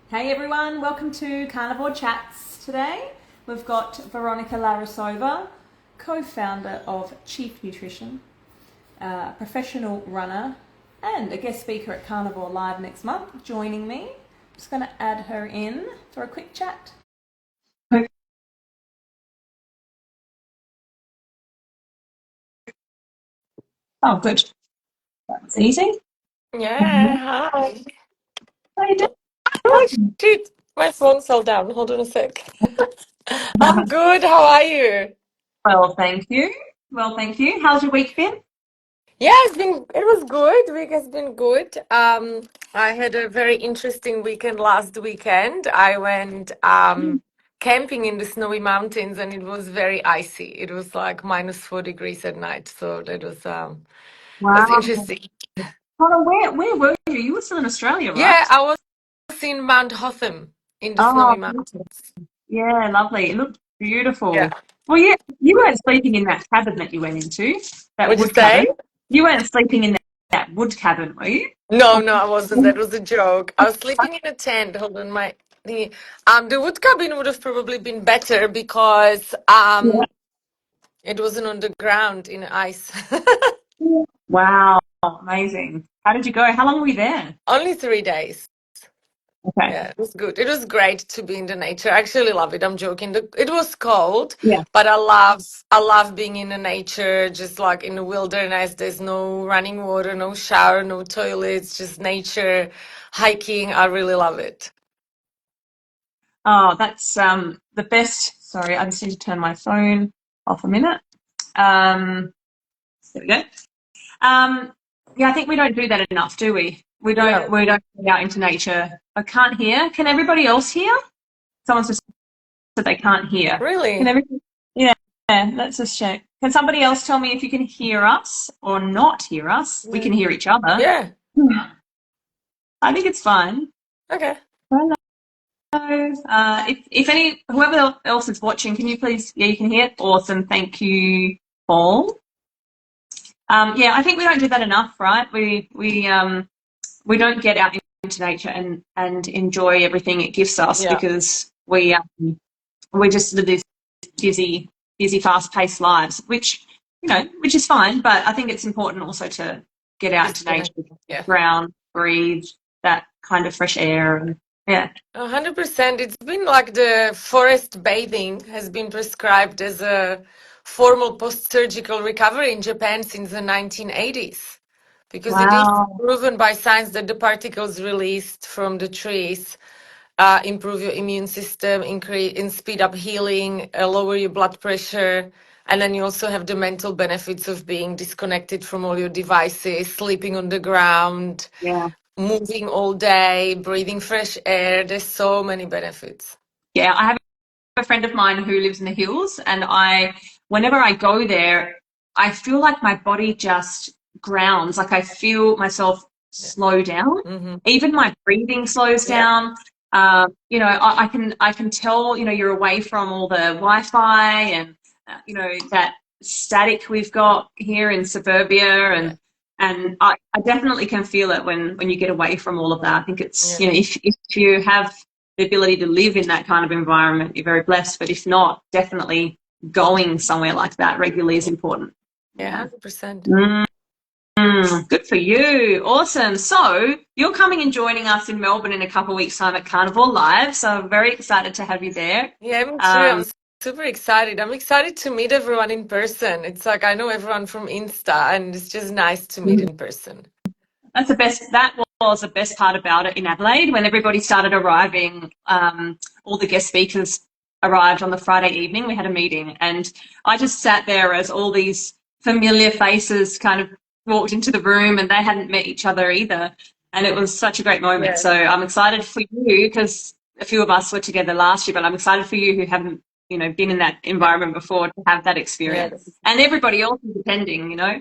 Hey everyone, welcome to Carnivore Chats today. We've got Veronika Larisova, co-founder of Chief Nutrition, professional runner, and a guest speaker at Carnivore Live next month, joining me. I'm just going to add her in for a quick chat. Oh, good. That's easy. Yeah, hi. How are you Oh, doing? shoot, my phone fell down. Hold on a sec. I'm good. How are you? Well, thank you. How's your week been? Yeah, it was good. Week has been good. I had a very interesting weekend last weekend. I went camping in the snowy mountains and it was very icy. It was like -4 degrees at night. So that was Wow. interesting. Hold on, where were you? You were still in Australia, Yeah, right? I was in Mount Hotham in the Oh, snowy mountains. yeah, lovely. It looked Yeah. beautiful. Well, yeah, you weren't sleeping in that cabin that you went into, that What'd you wood cabin. say? You weren't sleeping in that wood cabin, were you? No, Or- no, I wasn't. That was a joke. I was sleeping in a tent. Hold on, my thingy. The wood cabin would have probably been better because Yeah. it wasn't on the ground in ice. Wow, amazing. How did you go? How long were you there? Only 3 days. Okay. Yeah, it was good. It was great to be in the nature. I actually love it. I'm joking. It was cold, Yeah. but I love being in the nature, just like in the wilderness. There's no running water, no shower, no toilets, just nature, hiking. I really love it. Oh, that's the best. Sorry, I just need to turn my phone off a minute. There we go. Um, yeah, I think we don't do that enough, do we? We don't No, we don't get out into nature. I can't hear. Can everybody else hear? Someone's just said they can't hear. Can really. everybody? Yeah, let's just check. Can somebody else tell me if you can hear us or not hear us? We can hear each other. Yeah. I think it's fine. Okay. Hello. If any whoever else is watching, can you please? Yeah, you can hear. Awesome. Thank you, Paul. Yeah, I think we don't do that enough, right? We don't get out into nature and enjoy everything it gives us Yeah. because we just live this busy, fast-paced lives, which is fine. But I think it's important also to get out into nature, Disconnect. Yeah. ground, breathe that kind of fresh air, and yeah. 100%. It's been like the forest bathing has been prescribed as a formal post-surgical recovery in Japan since the 1980s because it is Wow. proven by science that the particles released from the trees improve your immune system, increase and speed up healing, lower your blood pressure, and then you also have the mental benefits of being disconnected from all your devices, sleeping on the ground, Yeah. moving all day, breathing fresh air. There's so many benefits. Yeah. I have a friend of mine who lives in the hills, and whenever I go there, I feel like my body just grounds. Like I feel myself Yeah. slow down. Hmm. Even my breathing slows Yeah. down. I can tell, you're away from all the Wi-Fi and, that static we've got here in suburbia, Yeah. and I definitely can feel it when you get away from all of that. I think it's, Yeah. if you have the ability to live in that kind of environment, you're very blessed. But if not, definitely going somewhere like that regularly is important. Yeah. Yeah. 100%. Good for you. Awesome. So you're coming and joining us in Melbourne in a couple of weeks' time at Carnivore Live. So I'm very excited to have you there. Yeah, me too. Um, Super excited. I'm excited to meet everyone in person. It's like I know everyone from Insta, and it's just nice to meet in person. that's the best. That was the best part about it in Adelaide when everybody started arriving. All the guest speakers arrived on the Friday evening. We had a meeting, and I just sat there as all these familiar faces kind of walked into the room, and they hadn't met each other either. And it was such a great moment. Yeah. So I'm excited for you because a few of us were together last year, but I'm excited for you who haven't, been in that Yeah. environment before to have that Yeah. experience, and everybody else is attending. Yeah,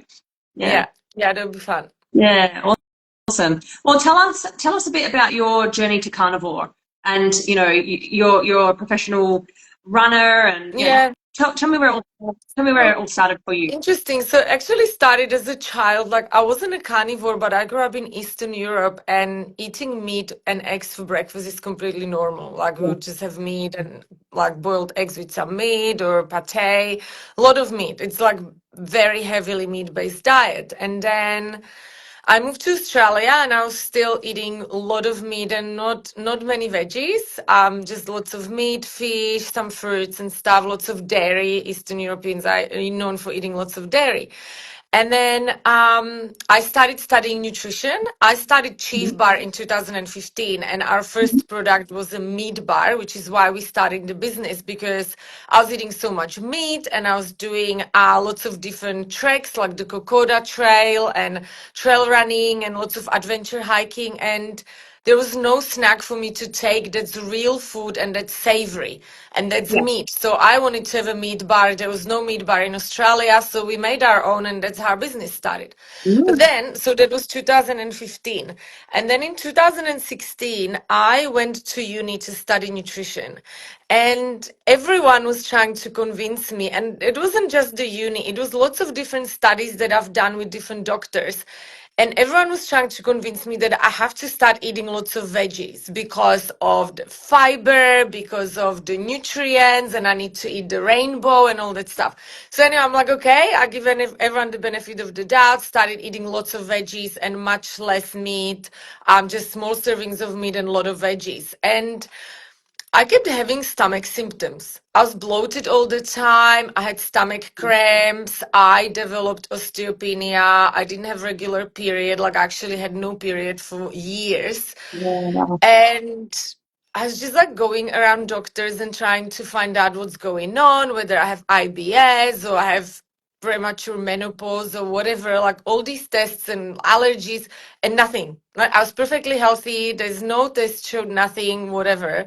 Yeah. Yeah. That'll be fun. yeah. Awesome. Well, tell us a bit about your journey to carnivore, and you're a professional runner, and Yeah. Tell me where it all started for you. Interesting. So actually started as a child. Like I wasn't a carnivore, but I grew up in Eastern Europe and eating meat and eggs for breakfast is completely normal. Like we Yeah. would just have meat and like boiled eggs with some meat or pate, a lot of meat. It's like very heavily meat-based diet. And then I moved to Australia and I was still eating a lot of meat and not many veggies. Just lots of meat, fish, some fruits and stuff, lots of dairy. Eastern Europeans are known for eating lots of dairy. And then I started studying nutrition. I started Mhm. Chief Bar in 2015, and our Mhm. first product was a meat bar, which is why we started the business because I was eating so much meat and I was doing lots of different treks like the Kokoda Trail and trail running and lots of adventure hiking. And there was no snack for me to take that's real food and that's savory and that's Yeah. meat. So I wanted to have a meat bar. There was no meat bar in Australia, so we made our own, and that's how our business started. But Mm. then, so that was 2015. And then in 2016, I went to uni to study nutrition. And everyone was trying to convince me. And it wasn't just the uni, it was lots of different studies that I've done with different doctors. And everyone was trying to convince me that I have to start eating lots of veggies because of the fiber, because of the nutrients, and I need to eat the rainbow and all that stuff. So anyway, I'm like, okay, I give everyone the benefit of the doubt, started eating lots of veggies and much less meat, just small servings of meat and a lot of veggies. And I kept having stomach symptoms. I was bloated all the time. I had stomach cramps. I developed osteopenia. I didn't have regular period. Like I actually had no period for years. Yeah. And I was just like going around doctors and trying to find out what's going on, whether I have IBS or I have premature menopause or whatever, like all these tests and allergies and nothing. Like I was perfectly healthy. There's no test showed nothing, whatever.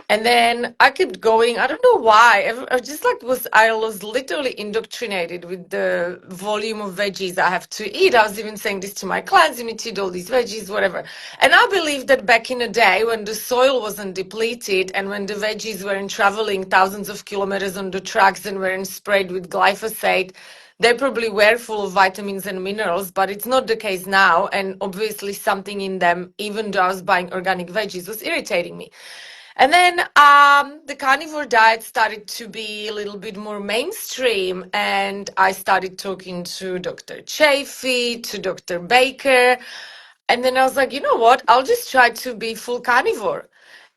And then I kept going. I don't know why. I just like I was literally indoctrinated with the volume of veggies I have to eat. I was even saying this to my clients, you need to eat all these veggies, whatever. And I believe that back in the day when the soil wasn't depleted and when the veggies weren't traveling thousands of kilometers on the trucks and weren't sprayed with glyphosate, they probably were full of vitamins and minerals, but it's not the case now. And obviously something in them, even though I was buying organic veggies, was irritating me. And then the carnivore diet started to be a little bit more mainstream, and I started talking to Dr. Chafee, to Dr. Baker, and then I was like, you know what? I'll just try to be full carnivore.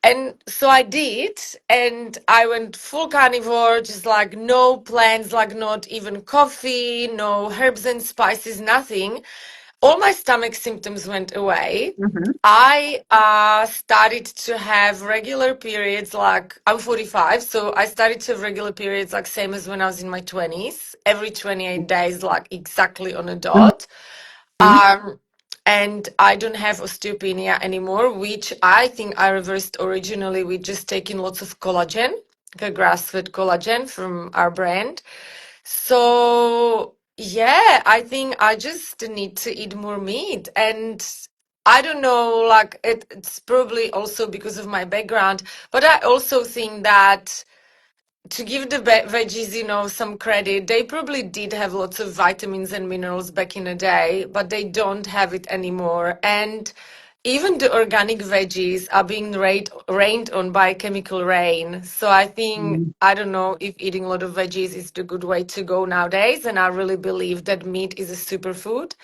And so I did, and I went full carnivore, just like no plants, like not even coffee, no herbs and spices, nothing. All my stomach symptoms went away. Mhm. I started to have regular periods, like I'm 45, so I started to have regular periods like same as when I was in my 20s, every 28 days, like exactly on a dot. Mhm. Um, and I don't have osteopenia anymore, which I think I reversed originally with just taking lots of collagen, like a grass-fed collagen from our brand. So, yeah, I think I just need to eat more meat. And I don't know, like it's probably also because of my background, but I also think that to give the veggies, some credit, they probably did have lots of vitamins and minerals back in the day, but they don't have it anymore. And even the organic veggies are being rained on by chemical rain. So I think, Mhm. I don't know if eating a lot of veggies is the good way to go nowadays. And I really believe that meat is a superfood.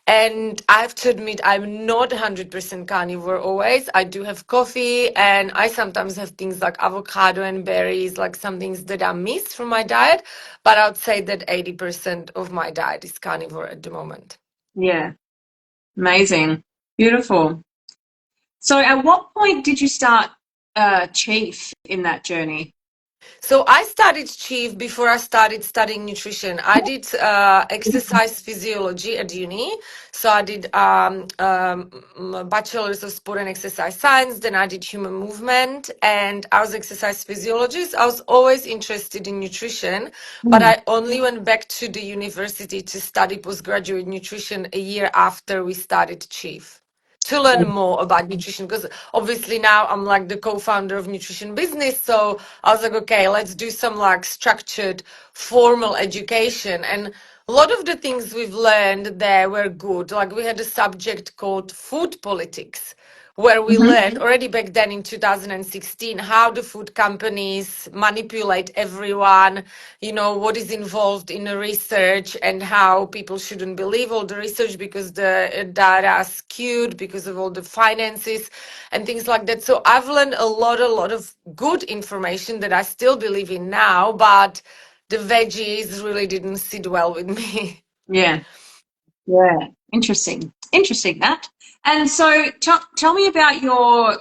And I have to admit, I'm not 100% carnivore always. I do have coffee and I sometimes have things like avocado and berries, like some things that I miss from my diet. But I would say that 80% of my diet is carnivore at the moment. Yeah. Amazing. Beautiful. So at what point did you start Chief in that journey? So I started Chief before I started studying nutrition. I did exercise physiology at uni. So I did bachelor's of sport and exercise science. Then I did human movement, and I was exercise physiologist. I was always interested in nutrition, but Mm. I only went back to the university to study postgraduate nutrition a year after we started Chief. to learn more about nutrition, because obviously now I'm like the co-founder of nutrition business. So I was like, okay, let's do some like structured formal education. And a lot of the things we've learned there were good. Like we had a subject called food politics, where we learned already back then in 2016 how the food companies manipulate everyone, you know, what is involved in the research and how people shouldn't believe all the research because the data are skewed because of all the finances and things like that. So I've learned a lot of good information that I still believe in now, but the veggies really didn't sit well with me. Yeah. Yeah. Interesting that. And so tell me about your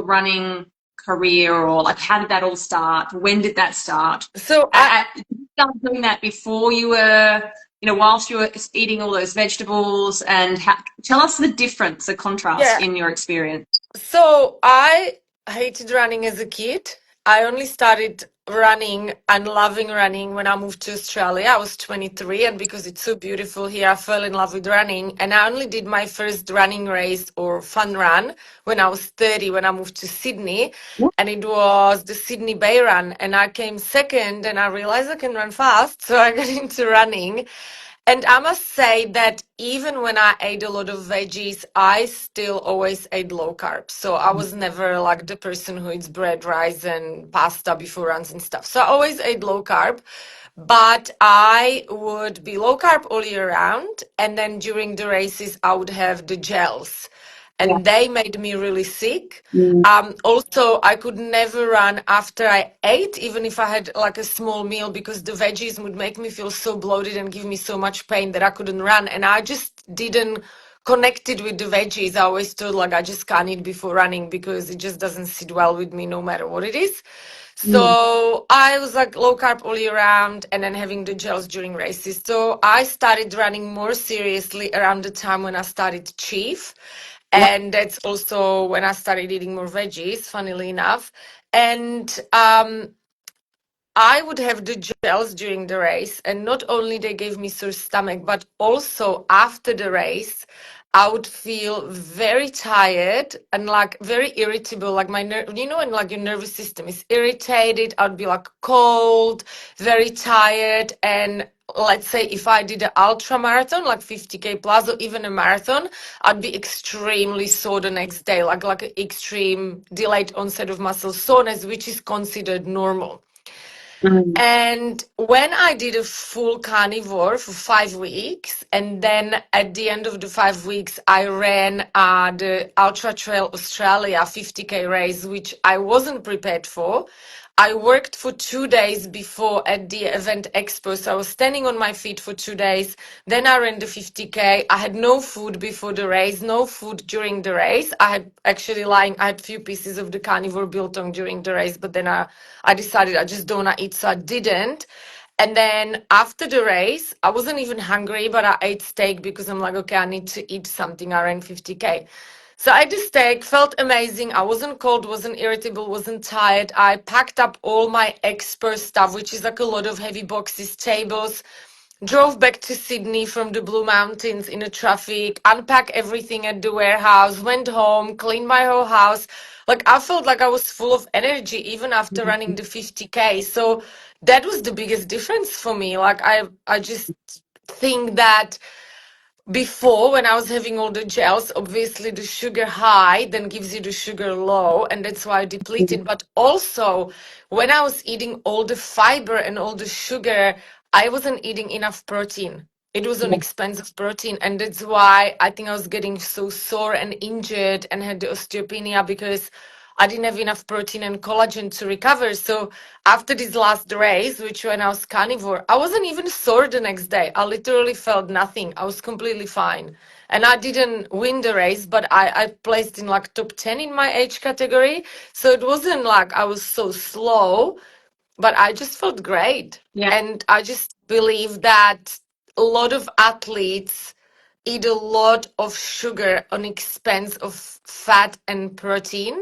running career, or like how did that all start? When did that start? So Did you start doing that before you were, whilst you were eating all those vegetables, and tell us the difference, the contrast yeah, in your experience. So I hated running as a kid. I only started running and loving running when I moved to Australia. I was 23, and because it's so beautiful here, I fell in love with running. And I only did my first running race or fun run when I was 30, when I moved to Sydney. And it was the Sydney Bay Run. And I came second, and I realized I can run fast. So I got into running. And I must say that even when I ate a lot of veggies, I still always ate low carbs. So I was never like the person who eats bread, rice, and pasta before runs and stuff. So I always ate low carb, but I would be low carb all year round. And then during the races, I would have the gels, Yeah. and they made me really sick. Mm. Also, I could never run after I ate, even if I had like a small meal, because the veggies would make me feel so bloated and give me so much pain that I couldn't run. And I just didn't connect it with the veggies. I always thought like I just can't eat before running because it just doesn't sit well with me no matter what it is. Mm. So I was like low carb all year round and then having the gels during races. So I started running more seriously around the time when I started Chief. Yeah. And that's also when I started eating more veggies, funnily enough. And I would have the gels during the race, and not only they gave me sore stomach, but also after the race, I would feel very tired and like very irritable, like my and like your nervous system is irritated. I'd be like cold, very tired, and let's say if I did an ultra marathon, like 50K plus, or even a marathon, I'd be extremely sore the next day, like an extreme delayed onset of muscle soreness, which is considered normal. Mm. And when I did a full carnivore for 5 weeks, and then at the end of the 5 weeks, I ran the Ultra Trail Australia 50K race, which I wasn't prepared for. I worked for 2 days before at the event expo. So I was standing on my feet for 2 days. Then I ran the 50K. I had no food before the race, no food during the race. I had actually I had few pieces of the carnivore biltong during the race, but then I decided I just don't want to eat, so I didn't. And then after the race, I wasn't even hungry, but I ate steak because I'm like, okay, I need to eat something. I ran 50K. So I did steak, felt amazing. I wasn't cold, wasn't irritable, wasn't tired. I packed up all my expert stuff, which is like a lot of heavy boxes, tables, drove back to Sydney from the Blue Mountains in the traffic, unpacked everything at the warehouse, went home, cleaned my whole house. Like I felt like I was full of energy even after running the 50K. So that was the biggest difference for me. Like I just think that before, when I was having all the gels, obviously the sugar high then gives you the sugar low, and that's why I depleted. But also, when I was eating all the fiber and all the sugar, I wasn't eating enough protein. It was on expense of protein, and that's why I think I was getting so sore and injured and had the osteopenia, because I didn't have enough protein and collagen to recover. So after this last race, which when I was carnivore, I wasn't even sore the next day. I literally felt nothing. I was completely fine. And I didn't win the race, but I placed in like top 10 in my age category. So it wasn't like I was so slow, but I just felt great. Yeah. And I just believe that a lot of athletes eat a lot of sugar on expense of fat and protein.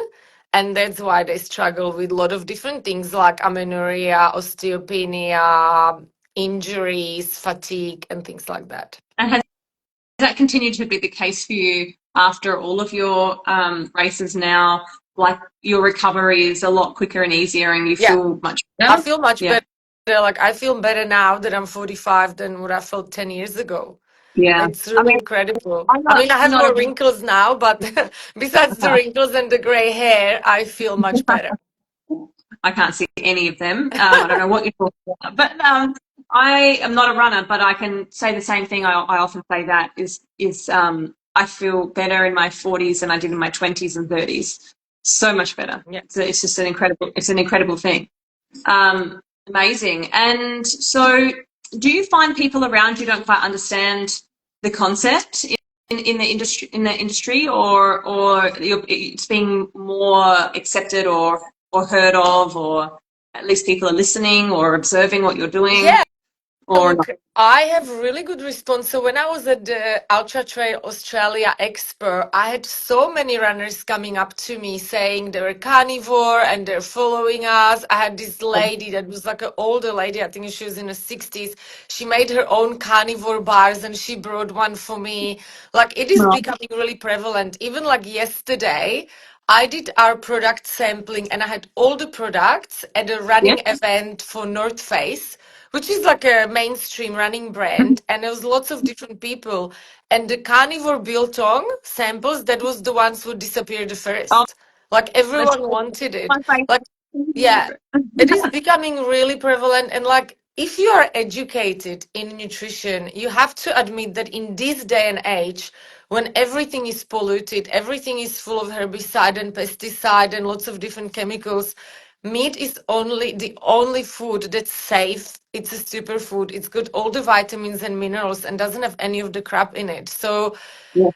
And that's why they struggle with a lot of different things like amenorrhea, osteopenia, injuries, fatigue, and things like that. And has that continued to be the case for you after all of your races now, like your recovery is a lot quicker and easier and you Yeah, feel much I better? feel much Yeah. better. Like I feel better now that I'm 45 than what I felt 10 years ago. Yeah. It's I really mean, incredible. I'm I not, mean, I I'm have not more a wrinkles now, but besides the wrinkles and the gray hair, I feel much better. I can't see any of them. I don't know what you're talking about, but I am not a runner, but I can say the same thing. I often say that is I feel better in my 40s than I did in my 20s and 30s. So much better. Yeah. It's just an incredible thing. Amazing. And so, do you find people around you don't quite understand the concept in the industry, or it's being more accepted or heard of, or at least people are listening or observing what you're doing, Yeah. or Look, not? I have really good response. So when I was at the Ultra Trail Australia Expo, I had so many runners coming up to me saying they're carnivore and they're following us. I had this lady that was like an older lady, I think she was in her 60s. She made her own carnivore bars and she brought one for me. Like it is No. becoming really prevalent. Even like yesterday, I did our product sampling and I had all the products at a Yeah. running event for North Face, which is like a mainstream running brand, and there was lots of different people. And the carnivore biltong samples, that was the ones who disappeared the Oh, first. Like that's everyone wanted my it. Like, yeah, favorite. it is becoming really prevalent. And like, if you are educated in nutrition, you have to admit that in this day and age, when everything is polluted, everything is full of herbicide and pesticide and lots of different chemicals, meat is only the only food that's safe. It's a superfood. It's got all the vitamins and minerals and doesn't have any of the crap in it. So Yeah.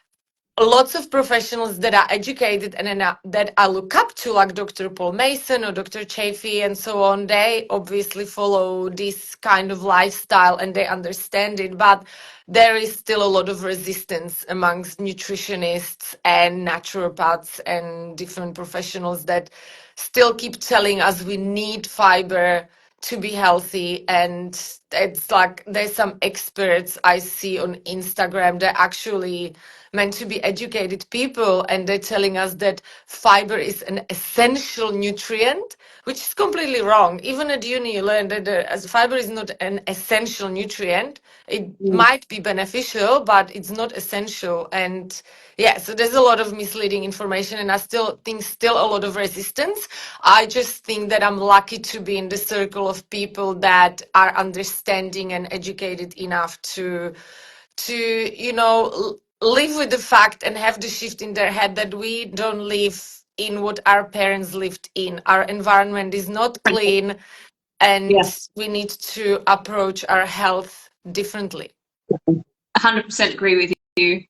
lots of professionals that are educated and that I look up to, like Dr. Paul Mason or Dr. Chafee and so on, they obviously follow this kind of lifestyle and they understand it. But there is still a lot of resistance amongst nutritionists and naturopaths and different professionals that still keep telling us we need fiber to be healthy. And it's like there's some experts I see on Instagram that actually meant to be educated people and they're telling us that fiber is an essential nutrient, which is completely wrong. Even at uni you learn that as fiber is not an essential nutrient. It Mm. might be beneficial, but it's not essential. And yeah, so there's a lot of misleading information and I still think still a lot of resistance. I just think that I'm lucky to be in the circle of people that are understanding and educated enough to live with the fact and have the shift in their head that we don't live in what our parents lived in. Our environment is not clean and Yeah. we need to approach our health differently. 100% agree with you.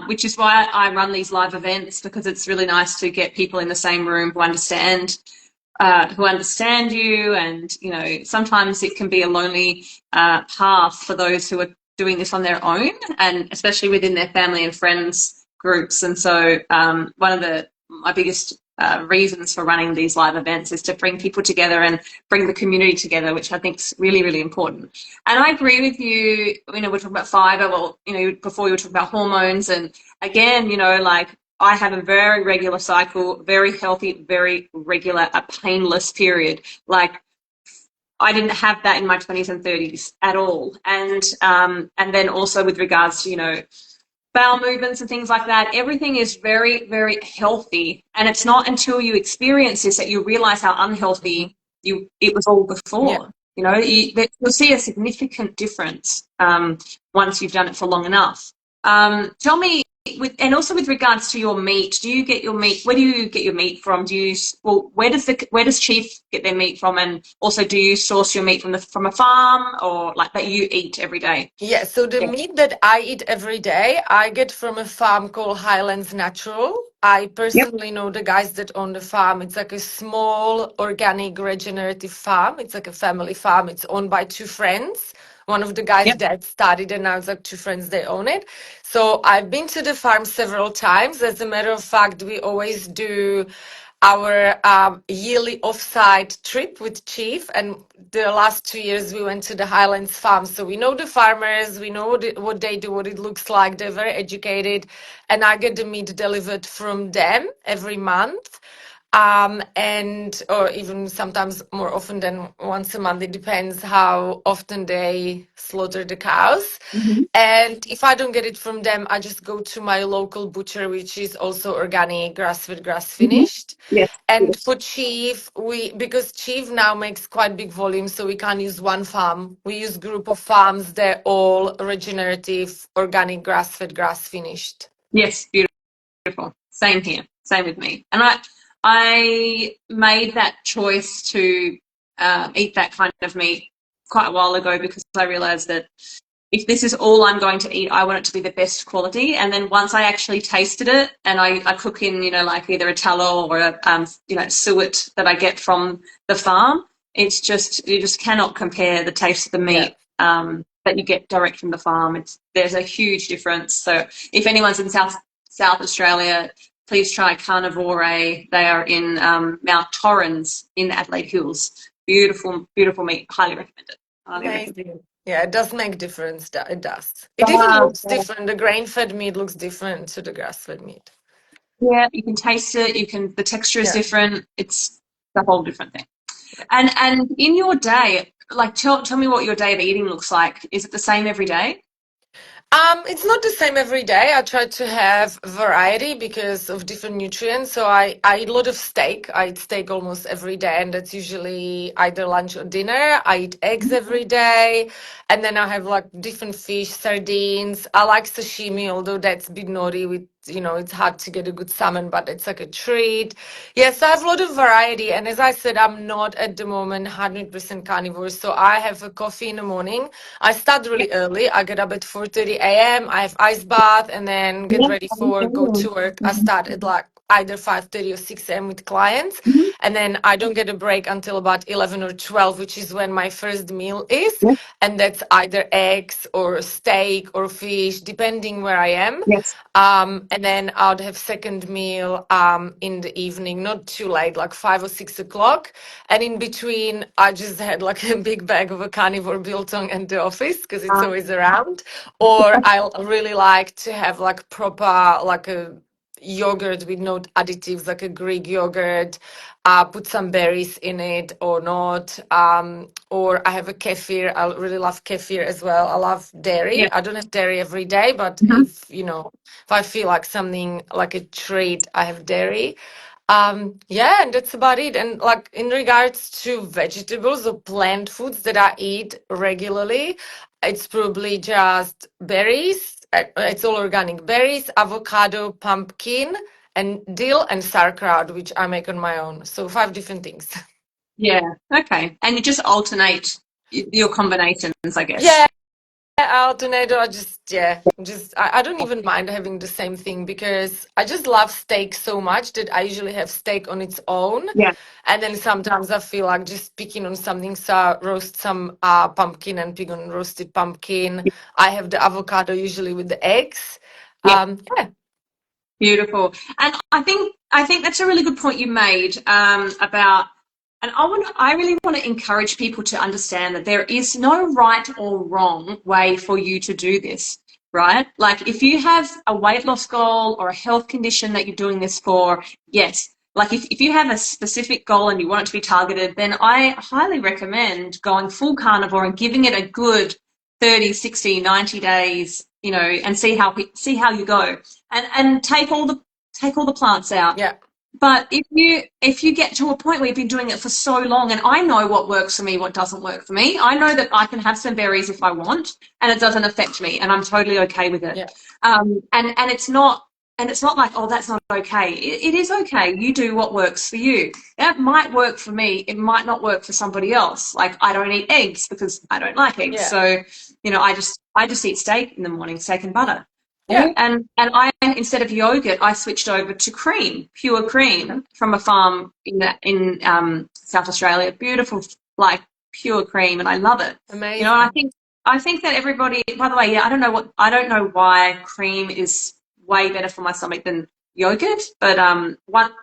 Which is why I run these live events, because it's really nice to get people in the same room who understand you. And sometimes it can be a lonely path for those who are doing this on their own, and especially within their family and friends groups. And so one of my biggest reasons for running these live events is to bring people together and bring the community together, which I think is really, really important. And I agree with you. We're talking about fiber. Well, before you were talking about hormones, and again, like I have a very regular cycle, very healthy, very regular, a painless period. Like I didn't have that in my 20s and 30s at all. And then also with regards to, bowel movements and things like that, everything is very, very healthy. And it's not until you experience this that you realize how unhealthy it was all Yeah. before. You'll see a significant difference once you've done it for long enough. Tell me, and also with regards to your meat, do you get your meat? Where do you get your meat from? Where does Chief get their meat from? And also, do you source your meat from a farm, or like that you eat every day? Yeah, so the Yeah. meat that I eat every day, I get from a farm called Highlands Natural. I Yep. personally know the guys that own the farm. It's like a small organic regenerative farm. It's like a family farm. It's owned by two friends. one of the guys' Yep. dad started, and now it's like two friends, they own it. So I've been to the farm several times. As a matter of fact, we always do our yearly off-site trip with Chief, and the last 2 years we went to the Highlands farm. So we know the farmers, we know what they do, what it looks like. They're very educated, and I get the meat delivered from them every month. And or even sometimes more often than once a month. It depends how often they slaughter the cows. Mhm. And if I don't get it from them, I just go to my local butcher, which is also organic, grass-fed, Mhm. grass-finished. Yes. And for Chief, because Chief now makes quite big volumes, so we can't use one farm. We use group of farms. They're all regenerative, organic, grass-fed, grass-finished. Yes. Beautiful. Same here. Same with me. And I made that choice to eat that kind of meat quite a while ago because I realized that if this is all I'm going to eat, I want it to be the best quality. And then once I actually tasted it, and I cook in, like either a tallow or a, suet that I get from the farm, it's just, you just cannot compare the taste of the Yeah. meat that you get direct from the farm. There's a huge difference. So if anyone's in South Australia, please try Carnivore. They are in Mount Torrens in the Adelaide Hills. Beautiful, beautiful meat. Highly recommend it. Highly recommend it. Amazing. Yeah, it does make difference. It does. It even looks different. The grain-fed meat looks different to the grass-fed meat. Yeah, you can taste it. The texture is Yeah. different. It's a whole different thing. And in your day, like tell me what your day of eating looks like. Is it the same every day? It's not the same every day. I try to have variety because of different nutrients. So I eat a lot of steak. I eat steak almost every day, and that's usually either lunch or dinner. I eat eggs every day, and then I have like different fish, sardines. I like sashimi, although that's a bit naughty with, it's hard to get a good salmon, but it's like a treat. Yes, I have a lot of variety. And as I said, I'm not at the moment 100% carnivore. So I have a coffee in the morning. I start Yeah. really early. I get up at 4:30 a.m. I have ice bath and then get Yeah. ready for go to work. I start at like either 5:30 or 6 a.m. with clients. Mhm. And then I don't get a break until about 11 or 12, which is when my first meal is. Yes. And that's either eggs or steak or fish, depending where I am. Yes. And then I would have second meal in the evening, not too late, like 5 or 6 o'clock. And in between, I just had like a big bag of a carnivore biltong at the office because it's always around. Or I really like to have like proper, like a yogurt with no additives, like a Greek yogurt, put some berries in it or not. Or I have a kefir. I really love kefir as well. I love Yeah. dairy. I don't have dairy every day, but Mhm. if I feel like something like a treat, I have dairy. Yeah, and that's about it. And like in regards to vegetables or plant foods that I eat regularly, it's probably just berries. It's all organic berries, avocado, pumpkin, and dill and sauerkraut, which I make on my own. So 5 different things. Yeah. Okay. And you just alternate your combinations, I guess. Yeah, alternator, I don't even mind having the same thing because I just love steak so much that I usually have steak on its own. Yeah. And then sometimes I feel like just picking on something, so roast some pumpkin and pick on roasted pumpkin. I have the avocado usually with the eggs. Yeah. Yeah. Beautiful. And I think that's a really good point you made about, and I really want to encourage people to understand that there is no right or wrong way for you to do this, right? Like if you have a weight loss goal or a health condition that you're doing this for, yes. Like if you have a specific goal and you want it to be targeted, then I highly recommend going full carnivore and giving it a good 30, 60, 90 days, and see how you go. And take all the plants out. Yeah. But if you get to a point where you've been doing it for so long, and I know what works for me, what doesn't work for me, I know that I can have some berries if I want, and it doesn't affect me, and I'm totally okay with it. Yeah. And it's not like, oh, that's not okay. It is okay. You do what works for you. That might work for me. It might not work for somebody else. Like I don't eat eggs because I don't like eggs. Yeah. So, I just eat steak in the morning, steak and butter. Yeah. And I, instead of yogurt, I switched over to cream, pure cream from a farm in South Australia. Beautiful, like pure cream, and I love it. And I Amazing. think I think that everybody, by the way, yeah, I don't know why cream is way better for my stomach than yogurt, but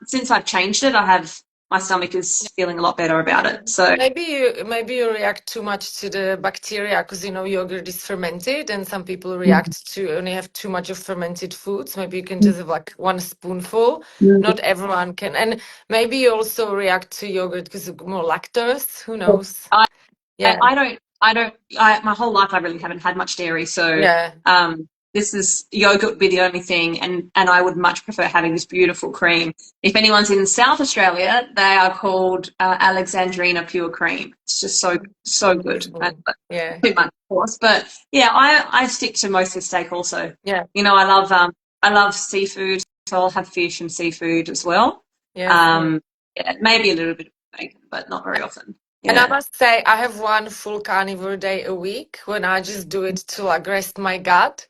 since I've changed it, my stomach is feeling a lot better about Yeah. it. So Maybe you react too much to the bacteria because yogurt is fermented and some people react to only have too much of fermented foods. Maybe you can just have like one spoonful. Not everyone can. And maybe you also react to yogurt because of more lactose. Who knows? I, Yeah. my whole life I really haven't had much dairy, so Yeah. this is yogurt would be the only thing, and I would much prefer having this beautiful cream. If anyone's in South Australia, they are called Alexandrina Pure Cream. It's just so good. And, Beautiful. Yeah. too much, of course, but yeah, I stick to mostly steak also. Yeah. I love seafood, so I'll have fish and seafood as well. Yes. Yeah, maybe a little bit of bacon, but not very often. And I Yeah. must say, I have one full carnivore day a week when I just do it to like rest my gut.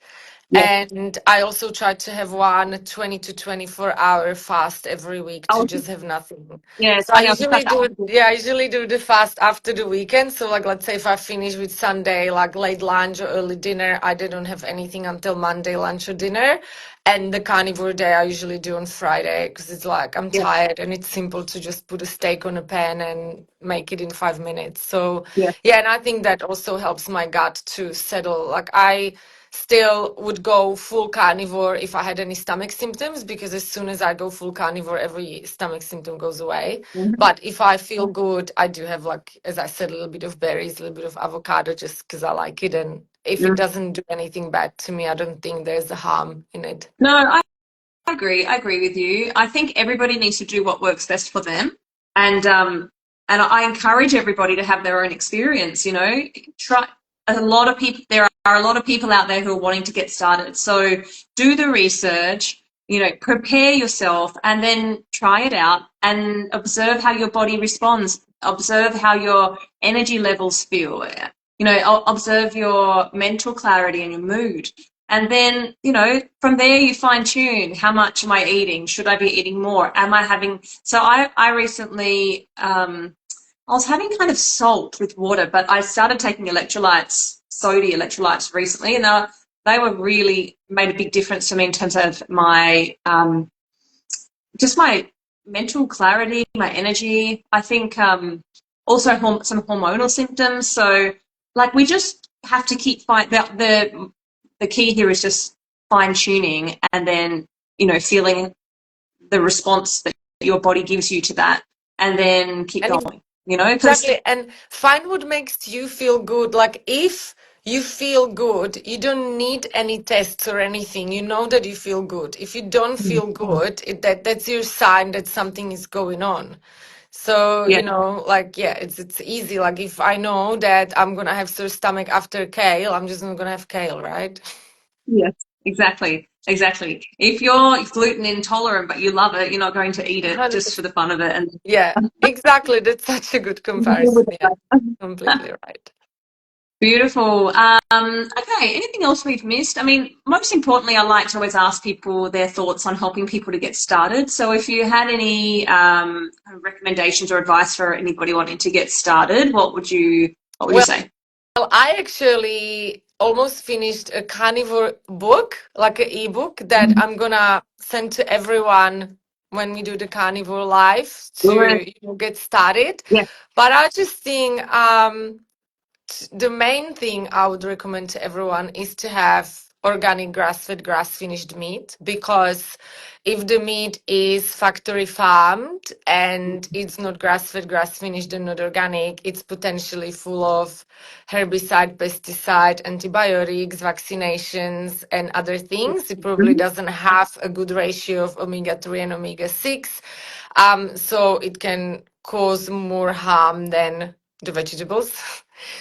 Yeah. And I also try to have one 20 to 24-hour fast every week to Oh, just have nothing. yeah, So I 20 hours of usually stuff do it, after. yeah, I usually do the fast after the weekend. So like let's say if I finish with Sunday, like late lunch or early dinner, I don't have anything until Monday lunch or dinner. And the carnivore day I usually do on Friday because it's like I'm Yeah, tired and it's simple to just put a steak on a pan and make it in 5 minutes. So yeah. yeah, and I think that also helps my gut to settle. Like I still would go full carnivore if I had any stomach symptoms because as soon as I go full carnivore, every stomach symptom goes away. Mhm. But if I feel good, I do have like, as I said, a little bit of berries, a little bit of avocado just because I like it. And if it Mm. doesn't do anything bad to me, I don't think there's a harm in it. No, I agree. I agree with you. I think everybody needs to do what works best for them, and I encourage everybody to have their own experience. You know, try a lot of people. There are a lot of people out there who are wanting to get started. So do the research. You know, prepare yourself, and then try it out and observe how your body responds. Observe how your energy levels feel. You know, observe your mental clarity and your mood. And then, you know, from there you fine tune how much am I eating? Should I be eating more? Am I having so I recently I was having kind of salt with water, but I started taking sodium electrolytes recently, and they were really made a big difference to me in terms of my just my mental clarity, my energy. I think also some hormonal symptoms. So like we just have to keep the key here is just fine tuning and then feeling the response that your body gives you to that, and then keep And going. Because exactly. And find what makes you feel good. Like if you feel good, you don't need any tests or anything. You know that you feel good. If you don't feel good, that's your sign that something is going on. So, yeah, like yeah, it's easy. Like if I know that I'm gonna have sore stomach after kale, I'm just not gonna have kale, right? yes, exactly. If you're gluten intolerant but you love it, you're not going to eat it just for 100%. the fun of it. And Yeah, exactly. That's such a good comparison. Yeah, completely right. beautiful. Okay, anything else we've missed? I mean, most importantly, I like to always ask people their thoughts on helping people to get started. So if you had any recommendations or advice for anybody wanting to get started, what would you Well, say? I actually almost finished a carnivore book, like an ebook that I'm gonna send to everyone when we do the carnivore live Good. to get started. Yeah. But I just think the main thing I would recommend to everyone is to have organic grass-fed, grass-finished meat because if the meat is factory farmed and it's not grass-fed, grass-finished and not organic, it's potentially full of herbicide, pesticide, antibiotics, vaccinations, and other things. It probably Mhm. doesn't have a good ratio of omega-3 and omega-6. So it can cause more harm than the vegetables.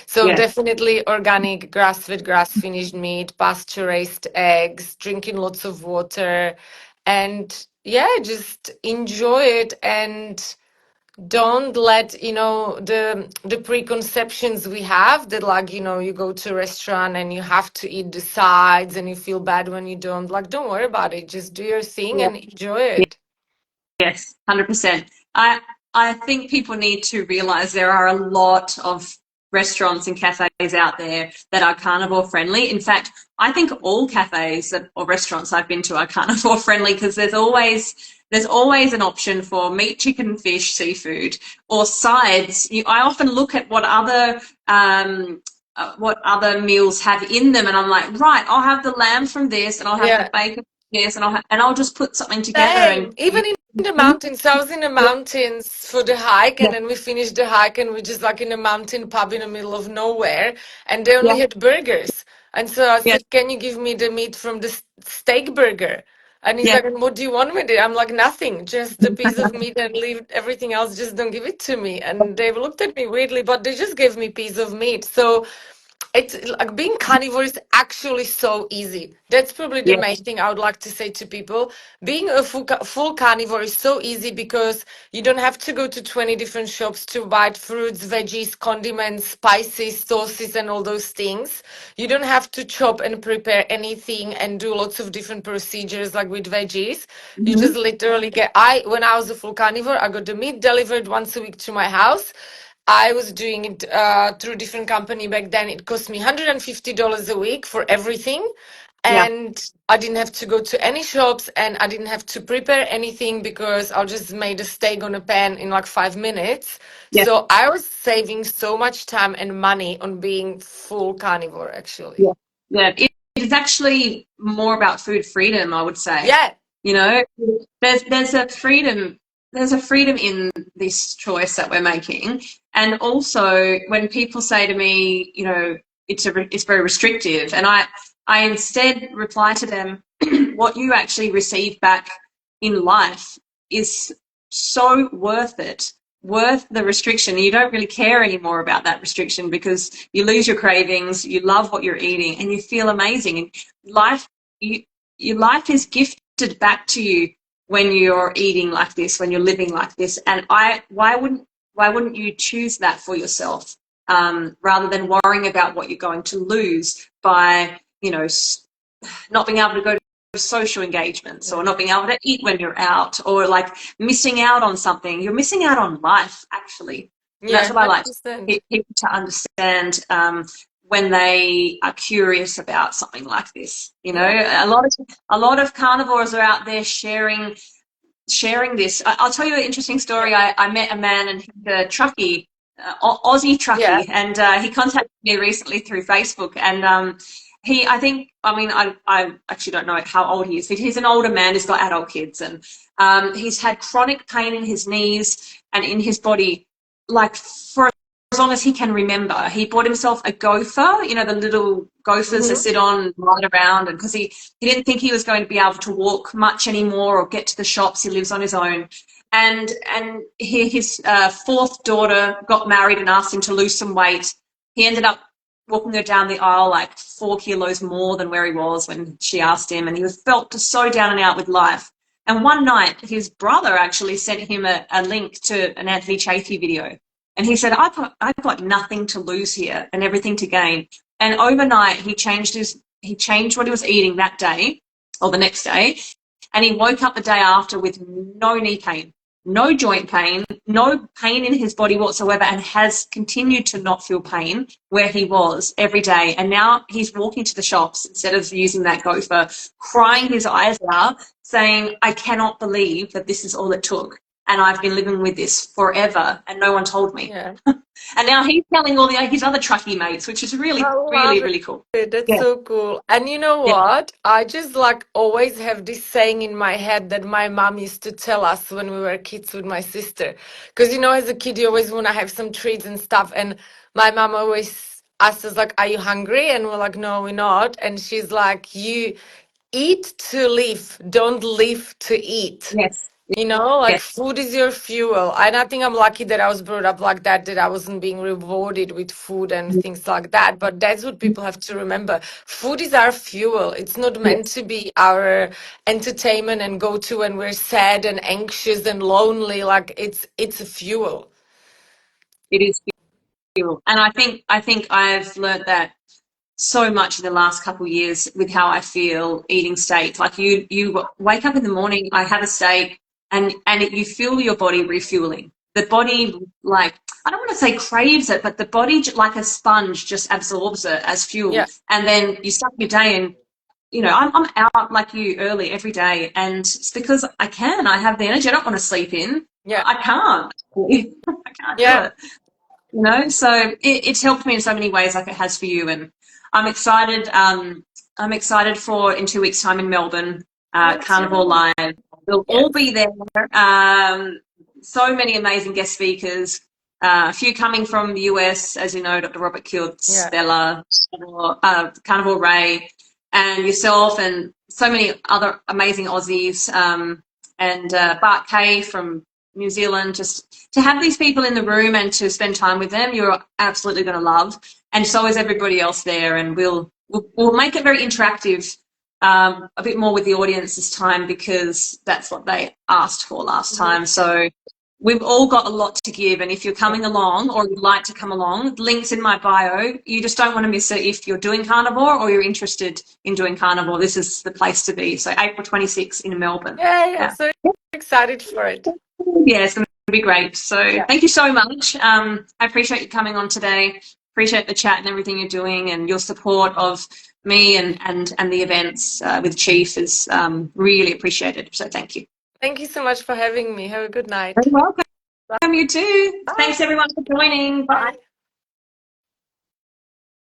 So Yes. definitely organic, grass-fed, grass-finished meat, pasture-raised eggs, drinking lots of water, and yeah, just enjoy it and don't let the preconceptions we have that like you go to a restaurant and you have to eat the sides and you feel bad when you don't. Like, don't worry about it. Just do your thing Yeah. and enjoy it. Yes, 100%. I think people need to realize there are a lot of restaurants and cafes out there that are carnivore friendly. In fact, I think all cafes or restaurants I've been to are carnivore friendly, because there's always an option for meat, chicken, fish, seafood, or sides. I often look at what other meals have in them, and I'm like, right, I'll have the lamb from this, and I'll have the Yeah. bacon from this, and I'll just put something together. Same. And Even in the mountains. I was in the yeah, mountains for the hike, yeah, and then we finished the hike, and we just like in a mountain pub in the middle of nowhere, and they yeah, only had burgers. And so I yeah, said, "Can you give me the meat from the steak burger?" And he's yeah, like, "And what do you want with it?" I'm like, "Nothing, just a piece of meat, and leave everything else. Just don't give it to me." And they looked at me weirdly, but they just gave me piece of meat. So it's like being carnivore is actually so easy. That's probably the yeah, main thing I would like to say to people. Being a full carnivore is so easy because you don't have to go to 20 different shops to buy fruits, veggies, condiments, spices, sauces, and all those things. You don't have to chop and prepare anything and do lots of different procedures like with veggies. You hmm, just literally when I was a full carnivore, I got the meat delivered once a week to my house. I was doing it through a different company back then. It cost me $150 a week for everything. yeah, And I didn't have to go to any shops and I didn't have to prepare anything because I just made a steak on a pan in like 5 minutes. yeah, So I was saving so much time and money on being full carnivore, actually. yeah, yeah. It is actually more about food freedom, I would say. Yeah, You know, there's a freedom, in this choice that we're making. And also, when people say to me, it's very restrictive, and I instead reply to them, what you actually receive back in life is so worth it, worth the restriction. You don't really care anymore about that restriction, because you lose your cravings, you love what you're eating, and you feel amazing. And life, you, your life is gifted back to you when you're eating like this, when you're living like this. And why wouldn't you choose that for yourself, rather than worrying about what you're going to lose by, not being able to go to social engagements, or yeah, not being able to eat when you're out, or like missing out on something. You're missing out on life, actually. And that's yeah, what I like 100%. people to understand, when they are curious about something like this. Yeah, A lot of carnivores are out there sharing this. I'll tell you an interesting yeah, story. I met a man, and he's a truckie, Aussie yeah. truckie, and he contacted me recently through Facebook. And I actually don't know how old he is, but he's an older man. He's got adult kids, and he's had chronic pain in his knees and in his body, like for as long as he can remember. He bought himself a gopher, the little gophers they Hmm. sit on and ride around, and because he didn't think he was going to be able to walk much anymore or get to the shops. He lives on his own. And his fourth daughter got married and asked him to lose some weight. He ended up walking her down the aisle like 4 kilos more than where he was when she asked him, and he was felt just so down and out with life. And one night, his brother actually sent him a link to an Anthony Chafee video. And he said, I've got nothing to lose here and everything to gain. And overnight, he changed what he was eating that day or the next day. And he woke up the day after with no knee pain, no joint pain, no pain in his body whatsoever, and has continued to not feel pain where he was every day. And now he's walking to the shops instead of using that gopher, crying his eyes out, saying, I cannot believe that this is all it took. And I've been living with this forever, and no one told me. Yeah. And now he's telling all his other truckie mates, which is really, I really, love really cool. it. That's Yeah, so cool. And you know yeah, what? I just like always have this saying in my head that my mom used to tell us when we were kids with my sister. Because as a kid, you always want to have some treats and stuff. And my mom always asked us like, "Are you hungry?" And we're like, "No, we're not." And she's like, "You eat to live, don't live to eat." yes, Like yes, food is your fuel. And I think I'm lucky that I was brought up like that I wasn't being rewarded with food and things like that. But that's what people have to remember. Food is our fuel. It's not meant yes. to be our entertainment and go to when we're sad and anxious and lonely. Like it's a fuel. It is fuel. And I think I've learned that so much in the last couple of years with how I feel eating steak. Like you wake up in the morning, I have a steak, and you feel your body refueling. the body, like, I don't want to say craves it, but the body, like a sponge, just absorbs it as fuel. Yeah. And then you start your day, and you know, I'm out like you early every day, and it's because I can. I have the energy. I don't want to sleep in. Yeah. I can't. I can't do it. You know, so it's helped me in so many ways, like it has for you. And I'm excited. I'm excited for in 2 weeks' time in Melbourne, Carnivore Live. We'll all be there. So many amazing guest speakers. A few coming from the US, as you know, Dr. Robert Kiltz, Bella, Carnivore Ray, and yourself, and so many other amazing Aussies, and Bart Kay from New Zealand. Just to have these people in the room and to spend time with them, you're absolutely going to love. And so is everybody else there. And we'll make it very interactive, a bit more with the audience this time, because that's what they asked for last time. So we've all got a lot to give, and if you're coming along or you'd like to come along, links in my bio. You just don't want to miss it if you're doing carnivore or you're interested in doing carnivore. This is the place to be. So April 26th in Melbourne. Yeah. So excited for it. Yeah, it's going to be great. So thank you so much. I appreciate you coming on today. Appreciate the chat and everything you're doing, and your support of me and the events with Chief is really appreciated. So thank you. Thank you so much for having me. Have a good night. You're welcome. You too. Bye. Thanks everyone for joining. Bye.